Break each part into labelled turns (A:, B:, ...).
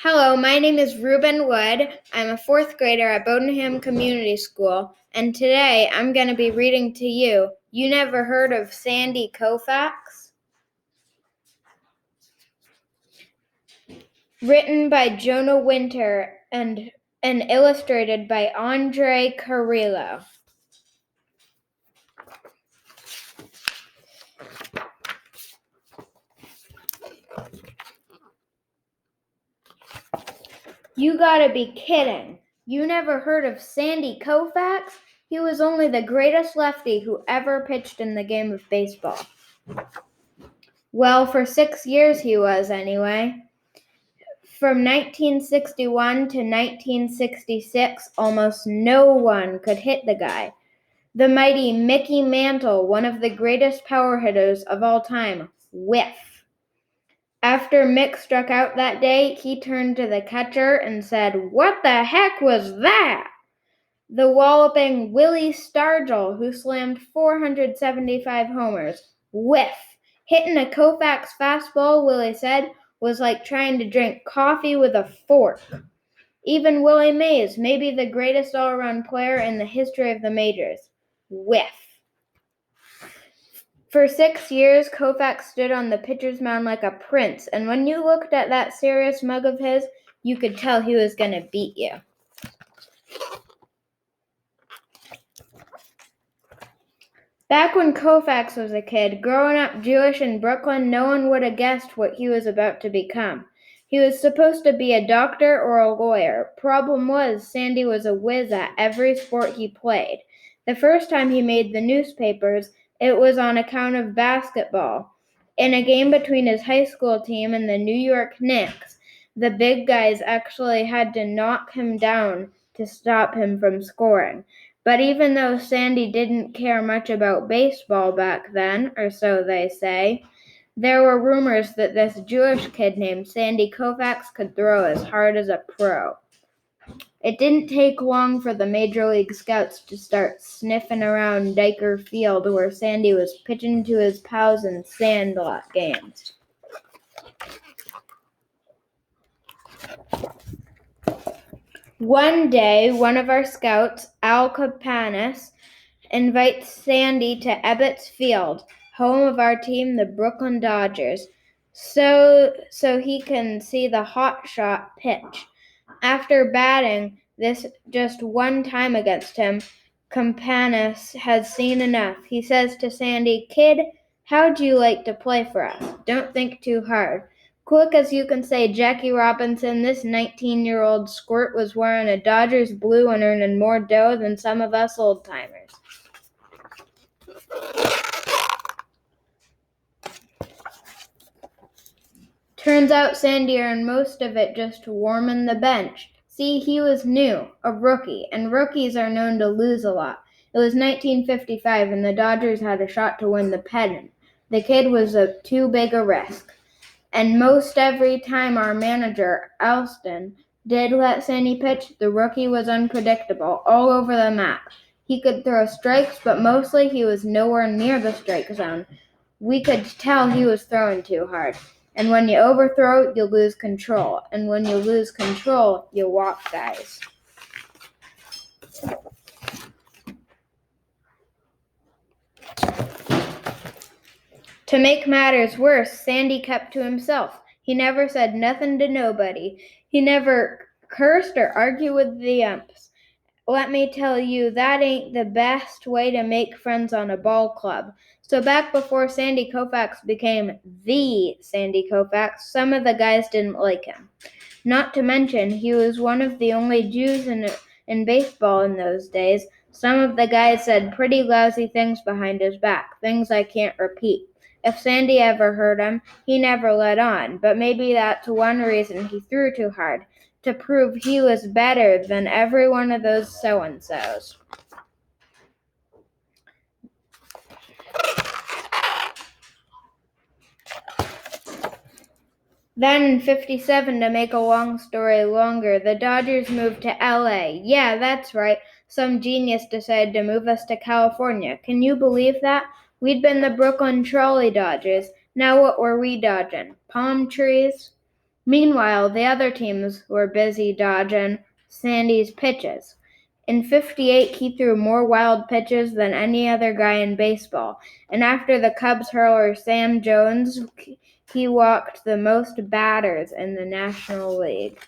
A: Hello, my name is Reuben Wood. I'm a fourth grader at Bowdoinham Community School, and today I'm going to be reading to you. You never heard of Sandy Koufax? Written by Jonah Winter and illustrated by Andre Carrillo. You gotta be kidding. You never heard of Sandy Koufax? He was only the greatest lefty who ever pitched in the game of baseball. Well, for 6 years he was, anyway. From 1961 to 1966, almost no one could hit the guy. The mighty Mickey Mantle, one of the greatest power hitters of all time, whiff. After Mick struck out that day, he turned to the catcher and said, "What the heck was that?" The walloping Willie Stargell, who slammed 475 homers, whiff. Hitting a Koufax fastball, Willie said, was like trying to drink coffee with a fork. Even Willie Mays, maybe the greatest all-around player in the history of the majors, whiff. For 6 years, Koufax stood on the pitcher's mound like a prince, and when you looked at that serious mug of his, you could tell he was going to beat you. Back when Koufax was a kid, growing up Jewish in Brooklyn, no one would have guessed what he was about to become. He was supposed to be a doctor or a lawyer. Problem was, Sandy was a whiz at every sport he played. The first time he made the newspapers, it was on account of basketball. In a game between his high school team and the New York Knicks, the big guys actually had to knock him down to stop him from scoring. But even though Sandy didn't care much about baseball back then, or so they say, there were rumors that this Jewish kid named Sandy Koufax could throw as hard as a pro. It didn't take long for the Major League Scouts to start sniffing around Diker Field, where Sandy was pitching to his pals in sandlot games. One day, one of our scouts, Al Capanis, invites Sandy to Ebbets Field, home of our team, the Brooklyn Dodgers, so he can see the hot shot pitch. After batting this just one time against him, Campanis has seen enough. He says to Sandy, "Kid, how'd you like to play for us? Don't think too hard." Quick as you can say Jackie Robinson, this 19-year-old squirt was wearing a Dodgers blue and earning more dough than some of us old-timers. Turns out Sandy earned most of it just warming the bench. See, he was new, a rookie, and rookies are known to lose a lot. It was 1955, and the Dodgers had a shot to win the pennant. The kid was too big a risk. And most every time our manager, Alston, did let Sandy pitch, the rookie was unpredictable, all over the map. He could throw strikes, but mostly he was nowhere near the strike zone. We could tell he was throwing too hard. And when you overthrow, you lose control. And when you lose control, you walk guys. To make matters worse, Sandy kept to himself. He never said nothing to nobody. He never cursed or argued with the umps. Let me tell you, that ain't the best way to make friends on a ball club. So back before Sandy Koufax became the Sandy Koufax, some of the guys didn't like him. Not to mention, he was one of the only Jews in baseball in those days. Some of the guys said pretty lousy things behind his back, things I can't repeat. If Sandy ever heard him, he never let on, but maybe that's one reason he threw too hard, to prove he was better than every one of those so-and-sos. Then in 57, to make a long story longer, the Dodgers moved to LA. Yeah, that's right. Some genius decided to move us to California. Can you believe that? We'd been the Brooklyn Trolley Dodgers. Now what were we dodging? Palm trees? Meanwhile, the other teams were busy dodging Sandy's pitches. In '58, he threw more wild pitches than any other guy in baseball, and after the Cubs hurler Sam Jones, he walked the most batters in the National League.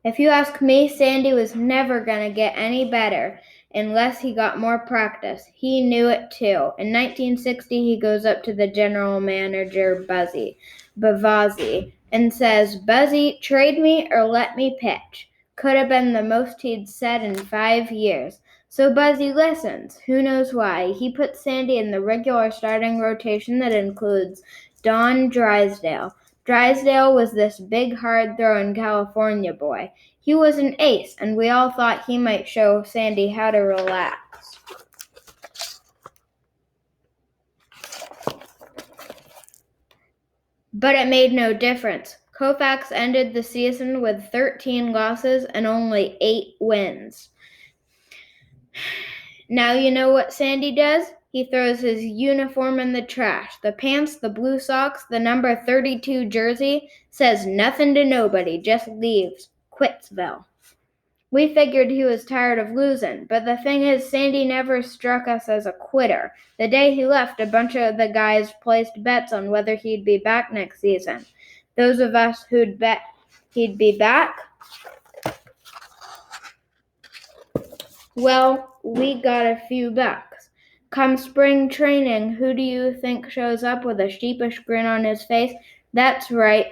A: If you ask me, Sandy was never going to get any better unless he got more practice. He knew it too. In 1960, he goes up to the general manager, Bavazzi, and says, "Buzzy, trade me or let me pitch." Could have been the most he'd said in 5 years. So Buzzy listens. Who knows why? He puts Sandy in the regular starting rotation that includes Don Drysdale. Drysdale was this big, hard-throwing California boy. He was an ace, and we all thought he might show Sandy how to relax. But it made no difference. Koufax ended the season with 13 losses and only 8 wins. Now you know what Sandy does? He throws his uniform in the trash. The pants, the blue socks, the number 32 jersey, says nothing to nobody, just leaves. Quitsville. We figured he was tired of losing, but the thing is, Sandy never struck us as a quitter. The day he left, a bunch of the guys placed bets on whether he'd be back next season. Those of us who'd bet he'd be back, well, we got a few bucks. Come spring training, who do you think shows up with a sheepish grin on his face? That's right.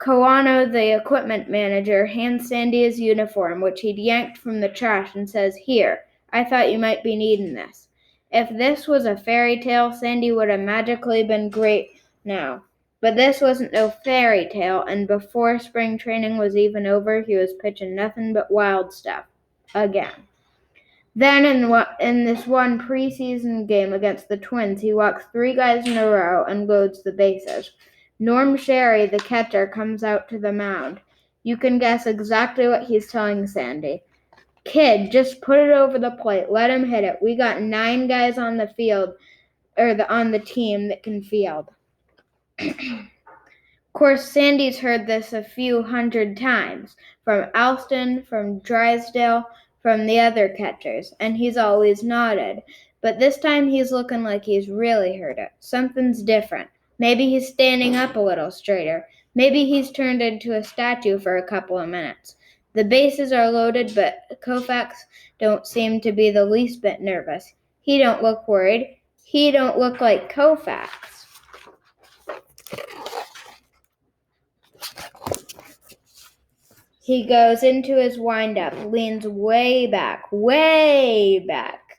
A: Kawano, the equipment manager, hands Sandy his uniform, which he'd yanked from the trash, and says, "Here, I thought you might be needing this." If this was a fairy tale, Sandy would have magically been great now. But this wasn't no fairy tale, and before spring training was even over, he was pitching nothing but wild stuff. Again. Then in this one preseason game against the Twins, he walks 3 guys in a row and loads the bases. Norm Sherry, the catcher, comes out to the mound. You can guess exactly what he's telling Sandy. "Kid, just put it over the plate. Let him hit it. We got 9 guys on the field, on the team that can field." Of course, Sandy's heard this a few hundred times, from Alston, from Drysdale, from the other catchers, and he's always nodded. But this time he's looking like he's really heard it. Something's different. Maybe he's standing up a little straighter. Maybe he's turned into a statue for a couple of minutes. The bases are loaded, but Koufax don't seem to be the least bit nervous. He don't look worried. He don't look like Koufax. He goes into his windup, leans way back,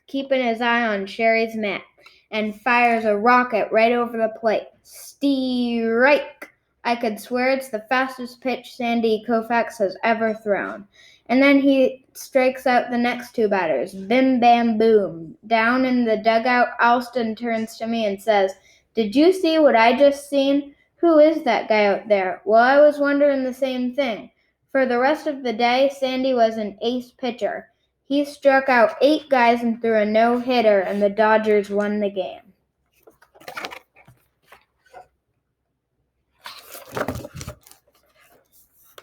A: keeping his eye on Sherry's mitt, and fires a rocket right over the plate. Strike! I could swear it's the fastest pitch Sandy Koufax has ever thrown. And then he strikes out the next 2 batters. Bim, bam, boom. Down in the dugout, Alston turns to me and says, "Did you see what I just seen? Who is that guy out there?" Well, I was wondering the same thing. For the rest of the day, Sandy was an ace pitcher. He struck out 8 guys and threw a no-hitter, and the Dodgers won the game.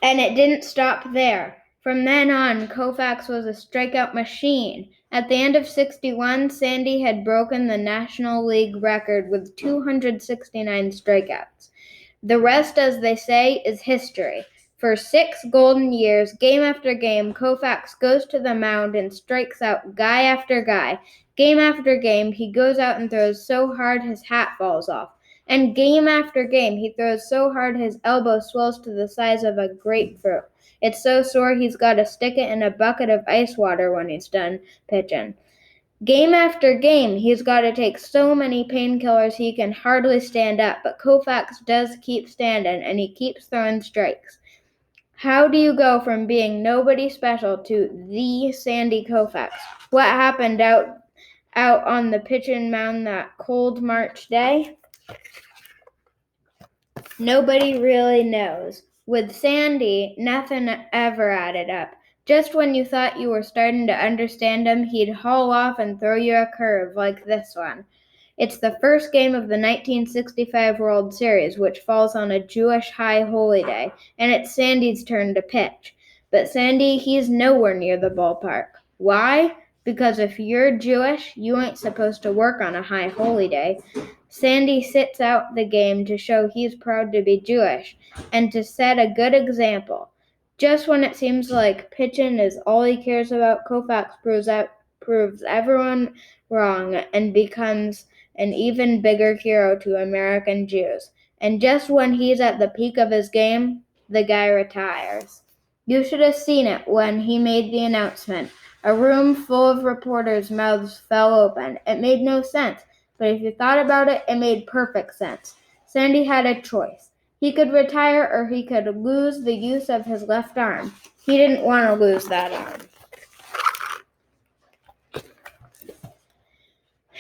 A: And it didn't stop there. From then on, Koufax was a strikeout machine. At the end of '61, Sandy had broken the National League record with 269 strikeouts. The rest, as they say, is history. For 6 golden years, game after game, Koufax goes to the mound and strikes out guy after guy. Game after game, he goes out and throws so hard his hat falls off. And game after game, he throws so hard his elbow swells to the size of a grapefruit. It's so sore he's got to stick it in a bucket of ice water when he's done pitching. Game after game, he's got to take so many painkillers he can hardly stand up, but Koufax does keep standing, and he keeps throwing strikes. How do you go from being nobody special to the Sandy Koufax? What happened out on the pitching mound that cold March day? Nobody really knows. With Sandy, nothing ever added up. Just when you thought you were starting to understand him, he'd haul off and throw you a curve like this one. It's the first game of the 1965 World Series, which falls on a Jewish high holy day, and it's Sandy's turn to pitch. But Sandy, he's nowhere near the ballpark. Why? Because if you're Jewish, you ain't supposed to work on a high holy day. Sandy sits out the game to show he's proud to be Jewish and to set a good example. Just when it seems like pitching is all he cares about, Koufax proves everyone wrong and becomes an even bigger hero to American Jews. And just when he's at the peak of his game, the guy retires. You should have seen it when he made the announcement. A room full of reporters' mouths fell open. It made no sense, but if you thought about it, it made perfect sense. Sandy had a choice. He could retire or he could lose the use of his left arm. He didn't want to lose that arm.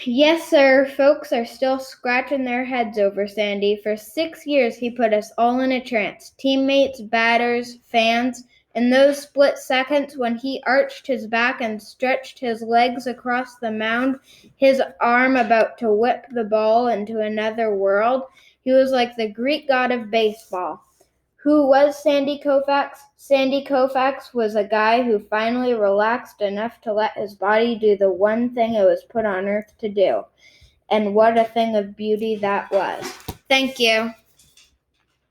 A: Yes, sir, folks are still scratching their heads over Sandy. For 6 years, he put us all in a trance. Teammates, batters, fans. In those split seconds when he arched his back and stretched his legs across the mound, his arm about to whip the ball into another world, he was like the Greek god of baseball. Who was Sandy Koufax? Sandy Koufax was a guy who finally relaxed enough to let his body do the one thing it was put on earth to do. And what a thing of beauty that was. Thank you.